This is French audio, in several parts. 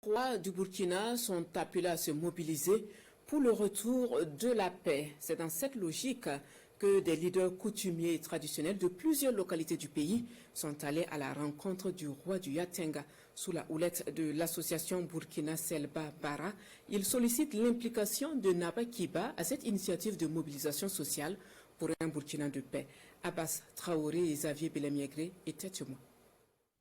Les rois du Burkina sont appelés à se mobiliser pour le retour de la paix. C'est dans cette logique que des leaders coutumiers et traditionnels de plusieurs localités du pays sont allés à la rencontre du roi du Yatenga sous la houlette de l'association Burkina Selba Bara. Ils sollicitent l'implication de Naba Kiba à cette initiative de mobilisation sociale pour un Burkina de paix. Abbas Traoré et Xavier Belemiégré étaient témoins.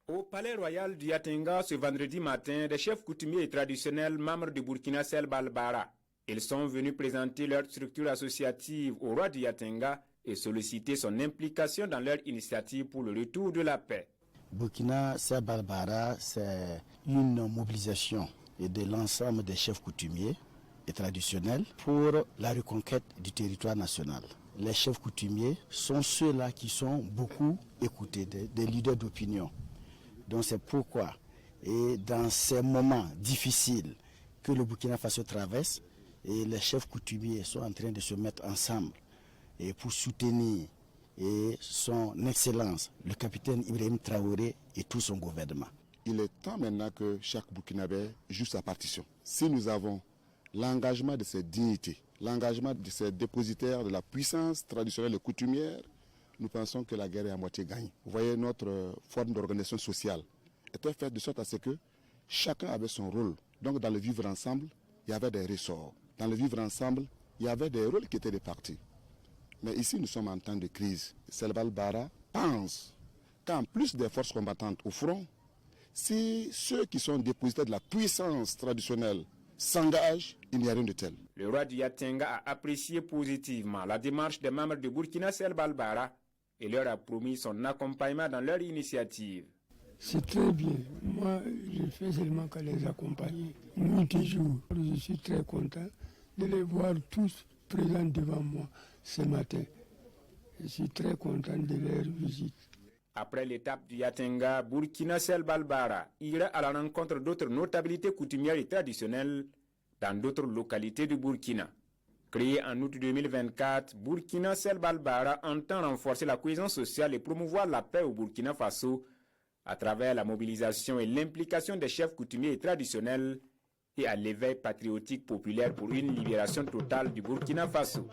Au palais royal du Yatenga ce vendredi matin, des chefs coutumiers et traditionnels membres du Burkina Selba Bara. Ils sont venus présenter leur structure associative au roi du Yatenga et solliciter son implication dans leur initiative pour le retour de la paix. Burkina Selba Bara, c'est une mobilisation de l'ensemble des chefs coutumiers et traditionnels pour la reconquête du territoire national. Les chefs coutumiers sont ceux-là qui sont beaucoup écoutés, des leaders d'opinion. Donc c'est pourquoi, et dans ces moments difficiles que le Burkina Faso traverse, et les chefs coutumiers sont en train de se mettre ensemble et pour soutenir son Excellence, le capitaine Ibrahim Traoré et tout son gouvernement. Il est temps maintenant que chaque Burkinabé joue sa partition. Si nous avons l'engagement de ces dignités, l'engagement de ces dépositaires de la puissance traditionnelle et coutumière, nous pensons que la guerre est à moitié gagnée. Vous voyez, notre forme d'organisation sociale était faite de sorte à ce que chacun avait son rôle. Donc dans le vivre ensemble, il y avait des ressorts. Dans le vivre ensemble, il y avait des rôles qui étaient répartis. Mais ici, nous sommes en temps de crise. Selba Bara pense qu'en plus des forces combattantes au front, si ceux qui sont dépositaires de la puissance traditionnelle s'engagent, il n'y a rien de tel. Le roi du Yatenga a apprécié positivement la démarche des membres de Burkina Selba Bara et leur a promis son accompagnement dans leur initiative. C'est très bien. Moi, je fais seulement qu'à les accompagner. Nuit et jour. Je suis très content de les voir tous présents devant moi ce matin. Je suis très content de leur visite. Après l'étape du Yatenga, Burkina Selba Bara ira à la rencontre d'autres notabilités coutumières et traditionnelles dans d'autres localités du Burkina. Créé en août 2024, Burkina Selba Bara entend renforcer la cohésion sociale et promouvoir la paix au Burkina Faso à travers la mobilisation et l'implication des chefs coutumiers et traditionnels et à l'éveil patriotique populaire pour une libération totale du Burkina Faso.